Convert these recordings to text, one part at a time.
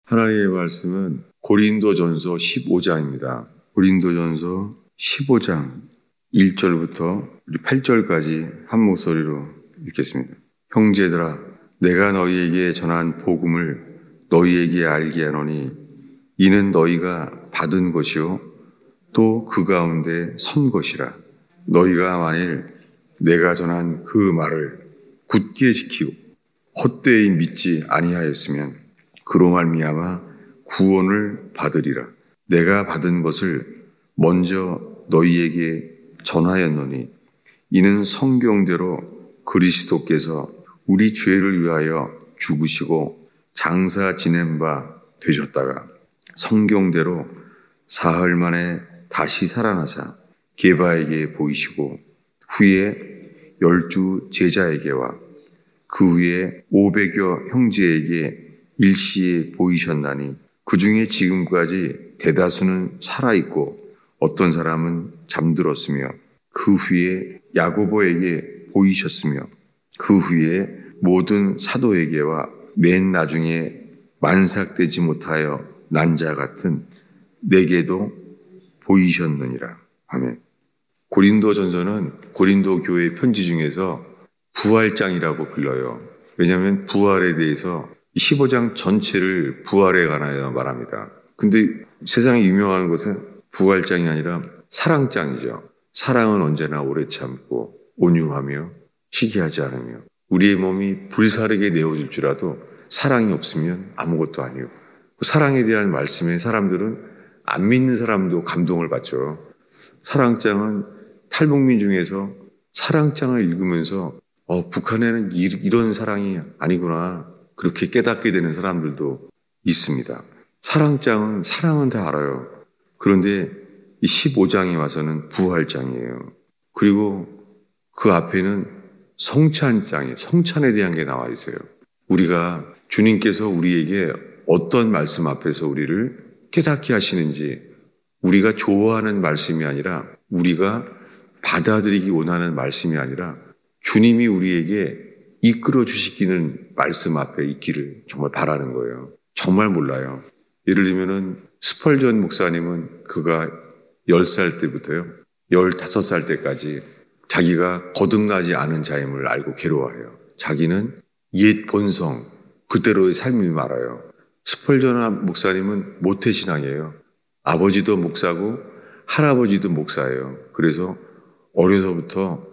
하나님의 말씀은 고린도전서 15장입니다. 고린도전서 15장 1절부터 8절까지 한 목소리로 읽겠습니다. 형제들아, 내가 너희에게 전한 복음을 너희에게 알게 하노니 이는 너희가 받은 것이요 또 그 가운데 선 것이라. 너희가 만일 내가 전한 그 말을 굳게 지키고 헛되이 믿지 아니하였으면 그로 말미암아 구원을 받으리라. 내가 받은 것을 먼저 너희에게 전하였노니 이는 성경대로 그리스도께서 우리 죄를 위하여 죽으시고 장사 지낸 바 되셨다가 성경대로 사흘 만에 다시 살아나사 게바에게 보이시고 후에 12 제자에게와 그 후에 500여 형제에게 일시에 보이셨나니 그 중에 지금까지 대다수는 살아있고 어떤 사람은 잠들었으며 그 후에 야고보에게 보이셨으며 그 후에 모든 사도에게와 맨 나중에 만삭되지 못하여 난 자 같은 내게도 보이셨느니라. 아멘. 고린도전서는 고린도 교회 편지 중에서 부활장이라고 불러요. 왜냐하면 부활에 대해서 15장 전체를 부활에 관하여 말합니다. 근데 세상에 유명한 것은 부활장이 아니라 사랑장이죠. 사랑은 언제나 오래 참고 온유하며 시기하지 않으며 우리의 몸이 불사르게 내어줄지라도 사랑이 없으면 아무것도 아니고 사랑에 대한 말씀에 사람들은 안 믿는 사람도 감동을 받죠. 사랑장은 탈북민 중에서 사랑장을 읽으면서 북한에는 이런 사랑이 아니구나 그렇게 깨닫게 되는 사람들도 있습니다. 사랑장은 사랑은 다 알아요. 그런데 이 15장에 와서는 부활장이에요. 그리고 그 앞에는 성찬장이에요. 성찬에 대한 게 나와 있어요. 우리가 주님께서 우리에게 어떤 말씀 앞에서 우리를 깨닫게 하시는지 우리가 좋아하는 말씀이 아니라 우리가 받아들이기 원하는 말씀이 아니라 주님이 우리에게 이끌어 주시기는 말씀 앞에 있기를 정말 바라는 거예요. 정말 몰라요. 예를 들면은 스펄전 목사님은 그가 10살 때부터요 15살 때까지 자기가 거듭나지 않은 자임을 알고 괴로워해요. 자기는 옛 본성 그대로의 삶을 말아요. 스펄전 목사님은 모태신앙이에요. 아버지도 목사고 할아버지도 목사예요. 그래서 어려서부터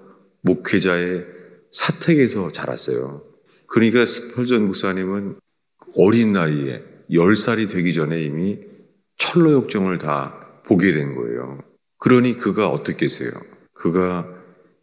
목회자의 사택에서 자랐어요. 그러니까 스펄전 목사님은 어린 나이에 10살이 되기 전에 이미 철로역정을 다 보게 된 거예요. 그러니 그가 어떻겠어요? 그가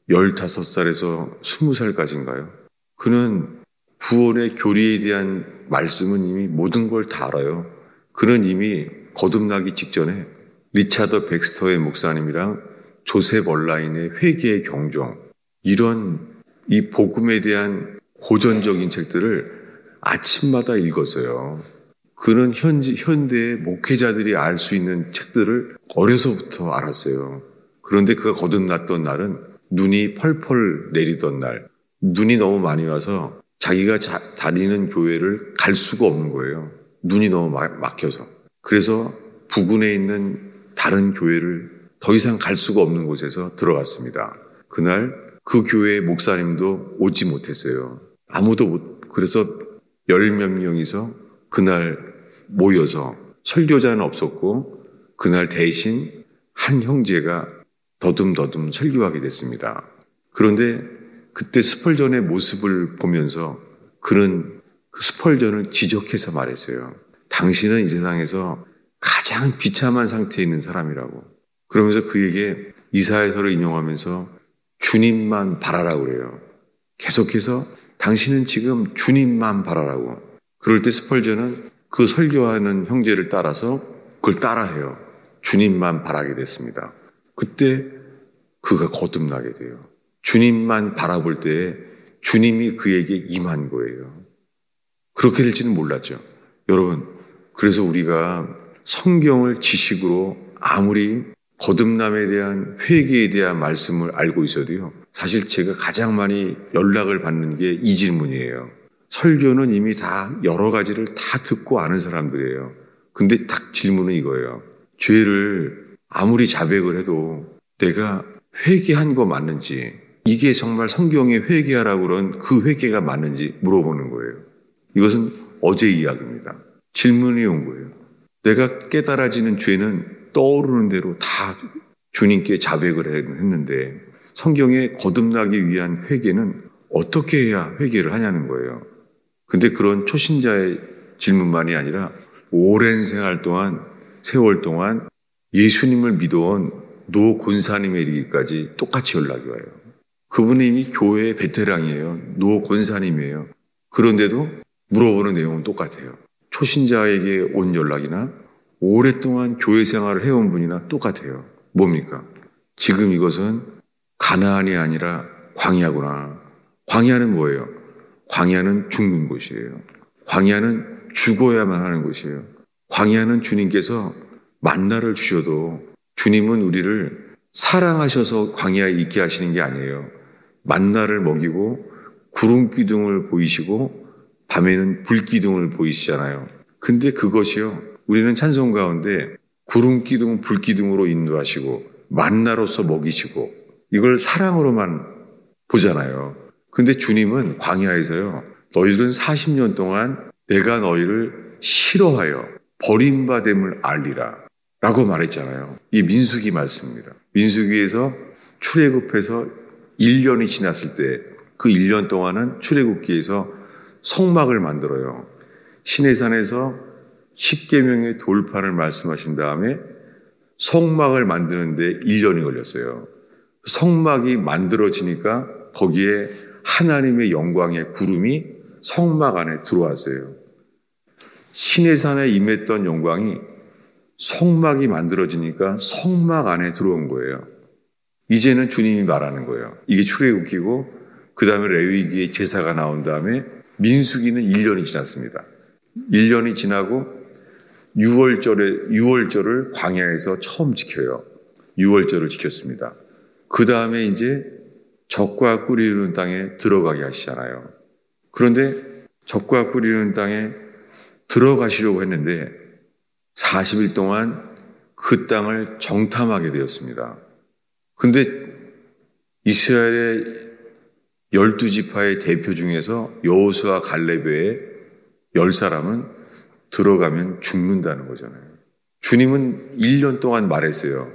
15살에서 20살까지인가요? 그는 구원의 교리에 대한 말씀은 이미 모든 걸 다 알아요. 그는 이미 거듭나기 직전에 리차드 백스터의 목사님이랑 조셉 얼라인의 회개의 경종 이런 이 복음에 대한 고전적인 책들을 아침마다 읽었어요. 그는 현대의 목회자들이 알 수 있는 책들을 어려서부터 알았어요. 그런데 그가 거듭났던 날은 눈이 펄펄 내리던 날, 눈이 너무 많이 와서 자기가 다니는 교회를 갈 수가 없는 거예요. 눈이 너무 막혀서. 그래서 부근에 있는 다른 교회를 더 이상 갈 수가 없는 곳에서 들어갔습니다. 그날 그 교회의 목사님도 오지 못했어요. 그래서 10몇 명이서 그날 모여서 설교자는 없었고 그날 대신 한 형제가 더듬더듬 설교하게 됐습니다. 그런데 그때 스펄전의 모습을 보면서 그는 그 스펄전을 지적해서 말했어요. 당신은 이 세상에서 가장 비참한 상태에 있는 사람이라고. 그러면서 그에게 이사야서를 인용하면서 주님만 바라라고 그래요. 계속해서 당신은 지금 주님만 바라라고. 그럴 때 스펄전은 그 설교하는 형제를 따라서 그걸 따라해요. 주님만 바라게 됐습니다. 그때 그가 거듭나게 돼요. 주님만 바라볼 때에 주님이 그에게 임한 거예요. 그렇게 될지는 몰랐죠. 여러분, 그래서 우리가 성경을 지식으로 아무리 거듭남에 대한 회개에 대한 말씀을 알고 있어도요. 사실 제가 가장 많이 연락을 받는 게 이 질문이에요. 설교는 이미 다 여러 가지를 다 듣고 아는 사람들이에요. 근데 딱 질문은 이거예요. 죄를 아무리 자백을 해도 내가 회개한 거 맞는지, 이게 정말 성경에 회개하라고 그런 그 회개가 맞는지 물어보는 거예요. 이것은 어제 이야기입니다. 질문이 온 거예요. 내가 깨달아지는 죄는 떠오르는 대로 다 주님께 자백을 했는데 성경에 거듭나기 위한 회개는 어떻게 해야 회개를 하냐는 거예요. 근데 그런 초신자의 질문만이 아니라 오랜 세월 동안 예수님을 믿어온 노 권사님에 이르기까지 똑같이 연락이 와요. 그분이 이미 교회의 베테랑이에요. 노 권사님이에요. 그런데도 물어보는 내용은 똑같아요. 초신자에게 온 연락이나 오랫동안 교회 생활을 해온 분이나 똑같아요. 뭡니까? 지금 이것은 가나안이 아니라 광야구나. 광야는 뭐예요? 광야는 죽는 곳이에요. 광야는 죽어야만 하는 곳이에요. 광야는 주님께서 만나를 주셔도 주님은 우리를 사랑하셔서 광야에 있게 하시는 게 아니에요. 만나를 먹이고 구름 기둥을 보이시고 밤에는 불 기둥을 보이시잖아요. 근데 그것이요, 우리는 찬송 가운데 구름 기둥, 불 기둥으로 인도하시고 만나로서 먹이시고 이걸 사랑으로만 보잖아요. 근데 주님은 광야에서요, 너희들은 40년 동안 내가 너희를 싫어하여 버림받음을 알리라 라고 말했잖아요. 이 민수기 말씀입니다. 민수기에서 출애굽해서 1년이 지났을 때 그 1년 동안은 출애굽기에서 성막을 만들어요. 시내산에서 십계명의 돌판을 말씀하신 다음에 성막을 만드는데 1년이 걸렸어요. 성막이 만들어지니까 거기에 하나님의 영광의 구름이 성막 안에 들어왔어요. 시내산에 임했던 영광이 성막이 만들어지니까 성막 안에 들어온 거예요. 이제는 주님이 말하는 거예요. 이게 출애굽기고 그 다음에 레위기의 제사가 나온 다음에 민수기는 1년이 지났습니다. 1년이 지나고 6월절을 광야에서 처음 지켜요. 6월절을 지켰습니다. 그 다음에 이제 젖과 꿀이 흐르는 땅에 들어가게 하시잖아요. 그런데 젖과 꿀이 흐르는 땅에 들어가시려고 했는데 40일 동안 그 땅을 정탐하게 되었습니다. 근데 이스라엘의 12지파의 대표 중에서 여호수아 갈렙 외에 10사람은 들어가면 죽는다는 거잖아요. 주님은 1년 동안 말했어요.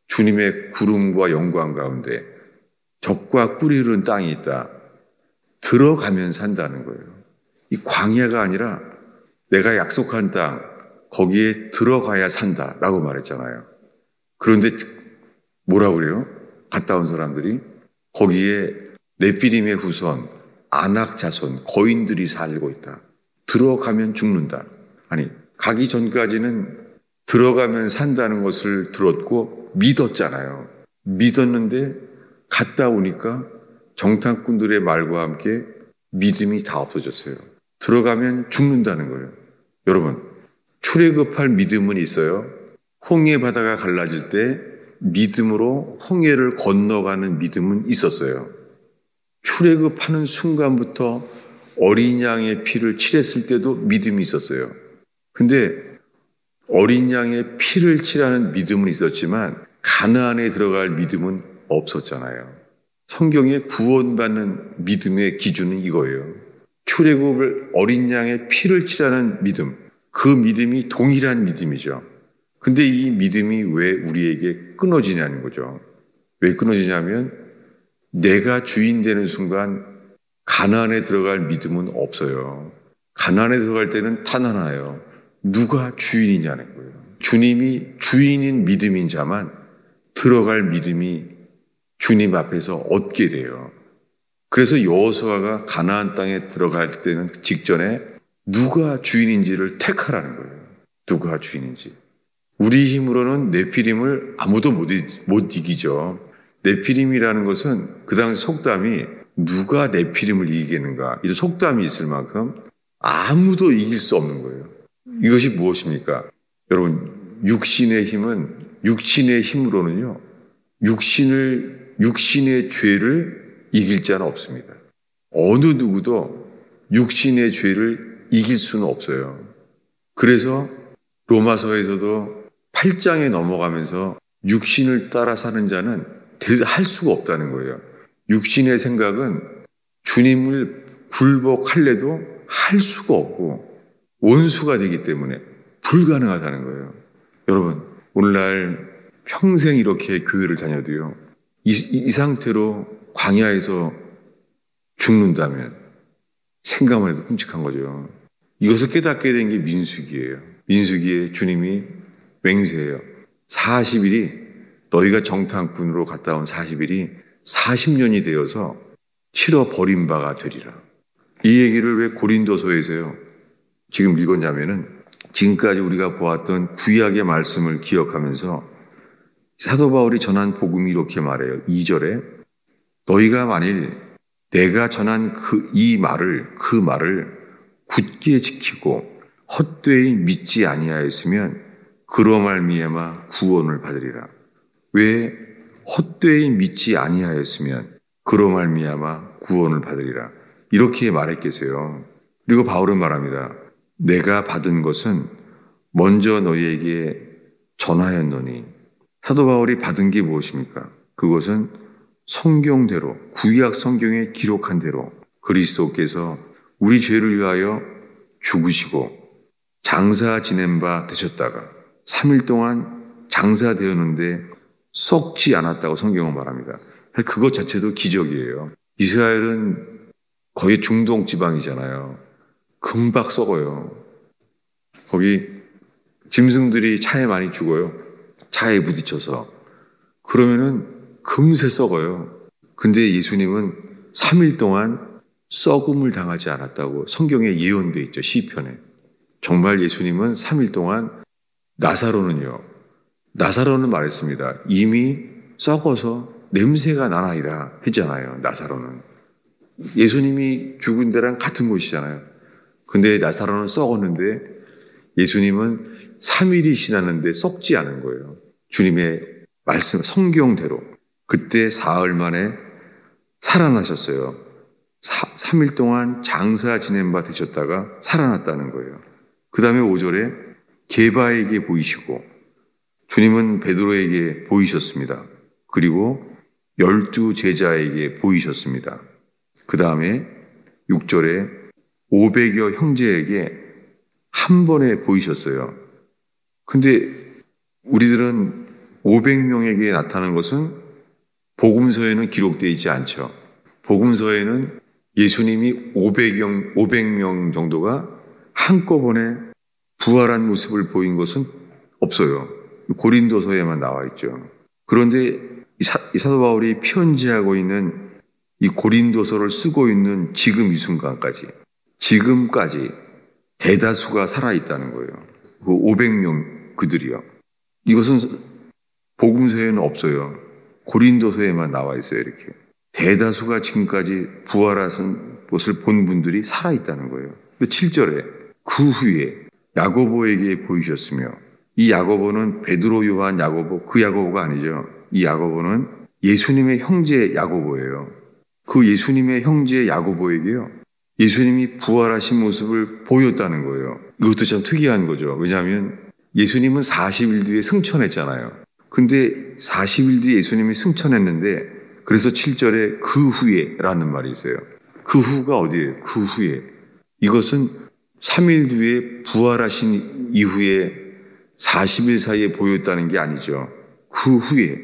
주님의 구름과 영광 가운데 젖과 꿀이 흐르는 땅이 있다. 들어가면 산다는 거예요. 이 광야가 아니라 내가 약속한 땅, 거기에 들어가야 산다라고 말했잖아요. 그런데 뭐라고 그래요? 갔다 온 사람들이 거기에 네피림의 후손, 아낙 자손, 거인들이 살고 있다. 들어가면 죽는다. 아니, 가기 전까지는 들어가면 산다는 것을 들었고 믿었잖아요. 믿었는데 갔다 오니까 정탐꾼들의 말과 함께 믿음이 다 없어졌어요. 들어가면 죽는다는 거예요. 여러분, 출애굽할 믿음은 있어요. 홍해 바다가 갈라질 때 믿음으로 홍해를 건너가는 믿음은 있었어요. 출애굽하는 순간부터 어린 양의 피를 칠했을 때도 믿음이 있었어요. 근데 어린 양의 피를 칠하는 믿음은 있었지만 가나안에 들어갈 믿음은 없었잖아요. 성경에 구원받는 믿음의 기준은 이거예요. 출애굽을 어린 양의 피를 칠하는 믿음, 그 믿음이 동일한 믿음이죠. 근데 이 믿음이 왜 우리에게 끊어지냐는 거죠. 왜 끊어지냐면 내가 주인 되는 순간 가나안에 들어갈 믿음은 없어요. 가나안에 들어갈 때는 단 하나예요. 누가 주인이냐는 거예요. 주님이 주인인 믿음인 자만 들어갈 믿음이 주님 앞에서 얻게 돼요. 그래서 여호수아가 가나안 땅에 들어갈 때는 직전에 누가 주인인지를 택하라는 거예요. 누가 주인인지. 우리 힘으로는 네피림을 아무도 못 이기죠. 네피림이라는 것은 그 당시 속담이 누가 네피림을 이기겠는가, 이 속담이 있을 만큼 아무도 이길 수 없는 거예요. 이것이 무엇입니까? 여러분, 육신의 힘으로는요, 육신의 죄를 이길 자는 없습니다. 어느 누구도 육신의 죄를 이길 수는 없어요. 그래서 로마서에서도 8장에 넘어가면서 육신을 따라 사는 자는 할 수가 없다는 거예요. 육신의 생각은 주님을 굴복할래도 할 수가 없고 원수가 되기 때문에 불가능하다는 거예요. 여러분, 오늘날 평생 이렇게 교회를 다녀도요, 이 상태로 광야에서 죽는다면 생각만 해도 끔찍한 거죠. 이것을 깨닫게 된 게 민수기예요. 민수기에 주님이 맹세해요. 40일이 너희가 정탐꾼으로 갔다 온 40일이 40년이 되어서 치러 버린 바가 되리라. 이 얘기를 왜 고린도서에서요 지금 읽었냐면은 지금까지 우리가 보았던 구약의 말씀을 기억하면서 사도 바울이 전한 복음이 이렇게 말해요. 2절에 너희가 만일 내가 전한 그 말을 굳게 지키고 헛되이 믿지 아니하였으면 그로 말미암아 구원을 받으리라. 왜 헛되이 믿지 아니하였으면 그로 말미암아 구원을 받으리라. 이렇게 말했겠어요. 그리고 바울은 말합니다. 내가 받은 것은 먼저 너희에게 전하였노니. 사도 바울이 받은 게 무엇입니까? 그것은 성경대로, 구약 성경에 기록한 대로 그리스도께서 우리 죄를 위하여 죽으시고 장사 지낸 바 되셨다가 3일 동안 장사되었는데 썩지 않았다고 성경은 말합니다. 그것 자체도 기적이에요. 이스라엘은 거의 중동 지방이잖아요. 금방 썩어요. 거기 짐승들이 차에 많이 죽어요. 차에 부딪혀서. 그러면은 금세 썩어요. 근데 예수님은 3일 동안 썩음을 당하지 않았다고 성경에 예언되어 있죠. 시편에. 정말 예수님은 3일 동안 나사로는 말했습니다. 이미 썩어서 냄새가 나나이다 했잖아요. 나사로는. 예수님이 죽은 데랑 같은 곳이잖아요. 근데 나사로는 썩었는데 예수님은 3일이 지났는데 썩지 않은 거예요. 주님의 말씀, 성경대로. 그때 사흘 만에 살아나셨어요. 3일 동안 장사 지낸 바 되셨다가 살아났다는 거예요. 그 다음에 5절에 게바에게 보이시고 주님은 베드로에게 보이셨습니다. 그리고 12 제자에게 보이셨습니다. 그 다음에 6절에 500여 형제에게 한 번에 보이셨어요. 근데 우리들은 500명에게 나타난 것은 복음서에는 기록되어 있지 않죠. 복음서에는 예수님이 500명 정도가 한꺼번에 부활한 모습을 보인 것은 없어요. 고린도서에만 나와 있죠. 그런데 이 사도 바울이 편지하고 있는 이 고린도서를 쓰고 있는 지금 이 순간까지, 지금까지 대다수가 살아있다는 거예요. 그 500명 그들이요. 이것은 복음서에는 없어요. 고린도서에만 나와 있어요. 이렇게. 대다수가 지금까지 부활하신 것을 본 분들이 살아있다는 거예요. 근데 7절에 그 후에 야고보에게 보이셨으며, 이 야고보는 베드로, 요한, 야고보, 그 야고보가 아니죠. 이 야고보는 예수님의 형제 야고보예요. 그 예수님의 형제 야고보에게요, 예수님이 부활하신 모습을 보였다는 거예요. 이것도 참 특이한 거죠. 왜냐하면 예수님은 40일 뒤에 승천했잖아요. 근데 40일 뒤에 예수님이 승천했는데, 그래서 7절에 그 후에 라는 말이 있어요. 그 후가 어디예요? 그 후에. 이것은 3일 뒤에 부활하신 이후에 40일 사이에 보였다는 게 아니죠. 그 후에.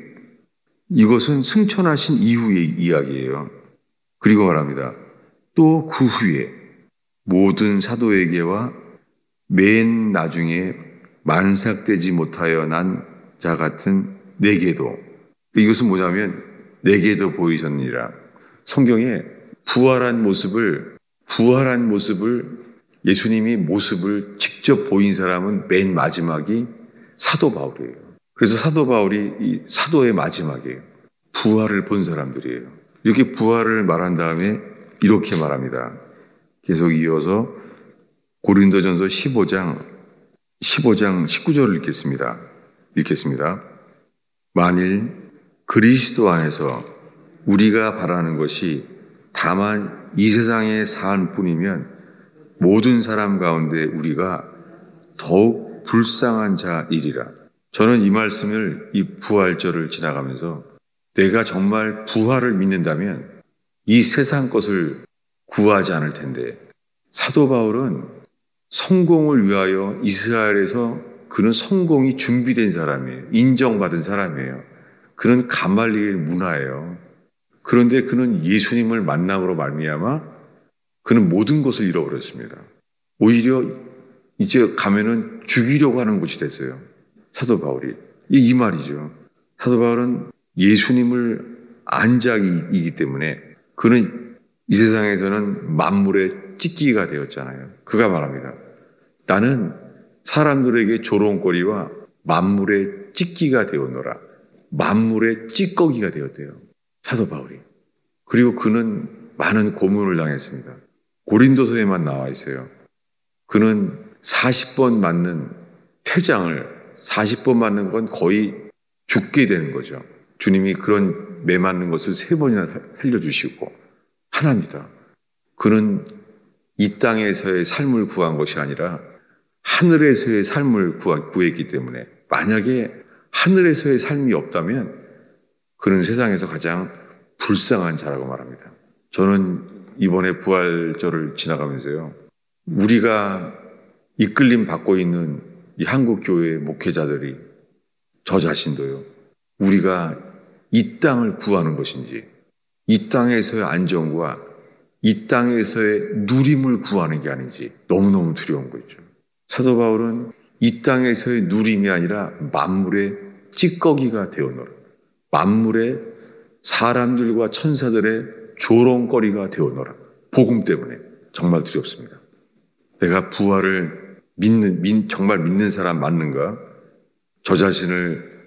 이것은 승천하신 이후의 이야기예요. 그리고 말합니다. 또 그 후에 모든 사도에게와 맨 나중에 만삭되지 못하여 난 자 같은 내게도. 이것은 뭐냐면 내게도 보이셨느니라. 성경에 부활한 모습을 예수님이 모습을 직접 보인 사람은 맨 마지막이 사도 바울이에요. 그래서 사도 바울이 이 사도의 마지막이에요. 부활을 본 사람들이에요. 이렇게 부활을 말한 다음에 이렇게 말합니다. 계속 이어서 고린도전서 15장 19절을 읽겠습니다. 만일 그리스도 안에서 우리가 바라는 것이 다만 이 세상의 삶뿐이면 모든 사람 가운데 우리가 더욱 불쌍한 자이리라. 저는 이 말씀을, 이 부활절을 지나가면서 내가 정말 부활을 믿는다면 이 세상 것을 구하지 않을 텐데, 사도 바울은 성공을 위하여 이스라엘에서 그는 성공이 준비된 사람이에요. 인정받은 사람이에요. 그는 가말리엘 문화예요. 그런데 그는 예수님을 만남으로 말미암아 그는 모든 것을 잃어버렸습니다. 오히려 이제 가면은 죽이려고 하는 곳이 됐어요. 사도 바울이. 이 말이죠. 사도 바울은 예수님을 안 자이기 때문에 그는 이 세상에서는 만물의 찢기가 되었잖아요. 그가 말합니다. 나는 사람들에게 조롱거리와 만물의 찢기가 되었노라. 만물의 찌꺼기가 되었대요. 사도 바울이. 그리고 그는 많은 고문을 당했습니다. 고린도서에만 나와 있어요. 그는 40번 맞는 태장을 40번 맞는 건 거의 죽게 되는 거죠. 주님이 그런 매 맞는 것을 3번이나 살려주시고 하나입니다. 그는 이 땅에서의 삶을 구한 것이 아니라 하늘에서의 삶을 구했기 때문에 만약에 하늘에서의 삶이 없다면 그는 세상에서 가장 불쌍한 자라고 말합니다. 저는 이번에 부활절을 지나가면서요, 우리가 이끌림 받고 있는 이 한국 교회의 목회자들이, 저 자신도요, 우리가 이 땅을 구하는 것인지 이 땅에서의 안정과 이 땅에서의 누림을 구하는 게 아닌지 너무너무 두려운 거죠. 사도 바울은 이 땅에서의 누림이 아니라 만물의 찌꺼기가 되어노라. 만물의 사람들과 천사들의 조롱거리가 되어노라. 복음 때문에 정말 두렵습니다. 내가 부활을 정말 믿는 사람 맞는가? 저 자신을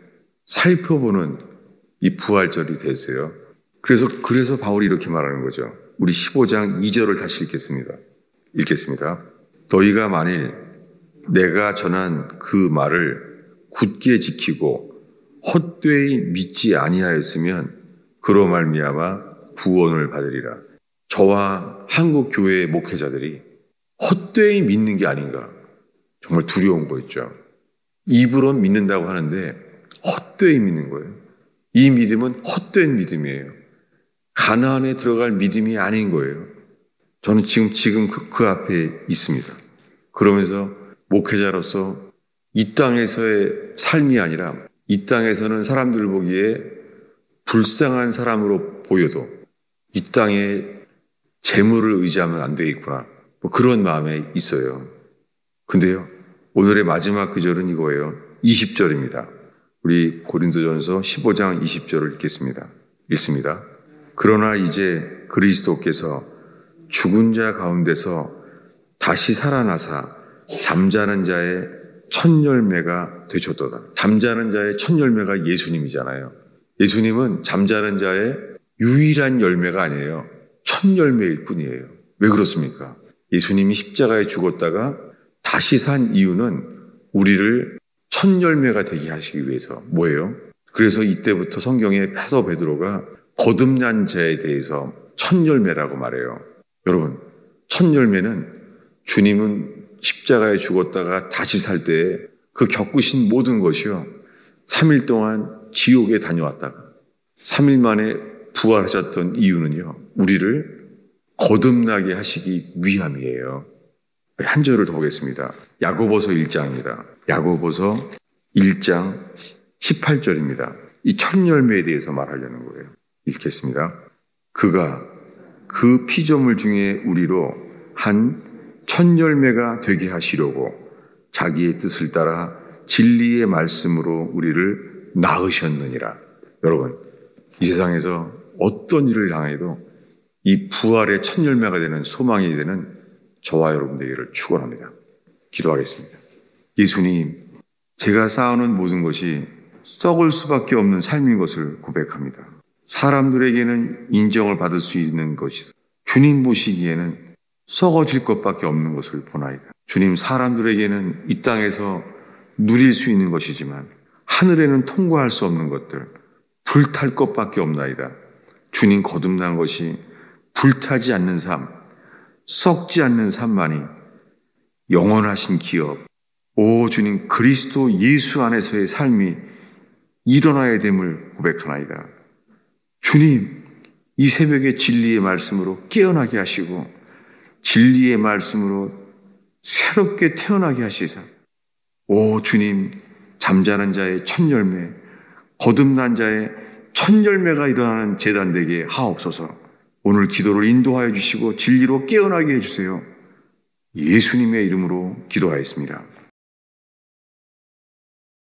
살펴보는 이 부활절이 됐어요. 그래서 바울이 이렇게 말하는 거죠. 우리 15장 2절을 다시 읽겠습니다. 너희가 만일 내가 전한 그 말을 굳게 지키고 헛되이 믿지 아니하였으면 그로 말미암아 구원을 받으리라. 저와 한국 교회의 목회자들이 헛되이 믿는 게 아닌가. 정말 두려운 거 있죠. 입으로 믿는다고 하는데 헛되이 믿는 거예요. 이 믿음은 헛된 믿음이에요. 가나안에 들어갈 믿음이 아닌 거예요. 저는 지금 그 앞에 있습니다. 그러면서 목회자로서 이 땅에서의 삶이 아니라 이 땅에서는 사람들 보기에 불쌍한 사람으로 보여도 이 땅에 재물을 의지하면 안 되겠구나. 그런 마음에 있어요. 근데요, 오늘의 마지막 구절은 이거예요. 20절입니다. 우리 고린도전서 15장 20절을 읽습니다. 그러나 이제 그리스도께서 죽은 자 가운데서 다시 살아나사 잠자는 자의 첫 열매가 되셨도다. 잠자는 자의 첫 열매가 예수님이잖아요. 예수님은 잠자는 자의 유일한 열매가 아니에요. 첫 열매일 뿐이에요. 왜 그렇습니까? 예수님이 십자가에 죽었다가 다시 산 이유는 우리를 첫 열매가 되게 하시기 위해서. 뭐예요? 그래서 이때부터 성경에 사도 베드로가 거듭난 자에 대해서 첫 열매라고 말해요. 여러분, 첫 열매는 주님은 십자가에 죽었다가 다시 살 때에 그 겪으신 모든 것이요, 3일 동안 지옥에 다녀왔다가 3일 만에 부활하셨던 이유는요, 우리를 거듭나게 하시기 위함이에요. 한 절을 더 보겠습니다. 야고보서 1장입니다. 야고보서 1장 18절입니다. 이 첫 열매에 대해서 말하려는 거예요. 읽겠습니다. 그가 그 피조물 중에 우리로 한 첫 열매가 되게 하시려고 자기의 뜻을 따라 진리의 말씀으로 우리를 낳으셨느니라. 여러분, 이 세상에서 어떤 일을 당해도 이 부활의 첫 열매가 되는 소망이 되는 저와 여러분 되기를 축원합니다. 기도하겠습니다. 예수님, 제가 쌓아놓은 모든 것이 썩을 수밖에 없는 삶인 것을 고백합니다. 사람들에게는 인정을 받을 수 있는 것이 주님 보시기에는 썩어질 것밖에 없는 것을 보나이다. 주님, 사람들에게는 이 땅에서 누릴 수 있는 것이지만 하늘에는 통과할 수 없는 것들, 불탈 것밖에 없나이다. 주님, 거듭난 것이 불타지 않는 삶, 썩지 않는 삶만이 영원하신 기업, 오 주님 그리스도 예수 안에서의 삶이 일어나야 됨을 고백하나이다. 주님, 이 새벽에 진리의 말씀으로 깨어나게 하시고 진리의 말씀으로 새롭게 태어나게 하시사, 오 주님, 잠자는 자의 첫 열매, 거듭난 자의 첫 열매가 일어나는 제단 되게 하옵소서. 오늘 기도를 인도하여 주시고 진리로 깨어나게 해주세요. 예수님의 이름으로 기도하였습니다.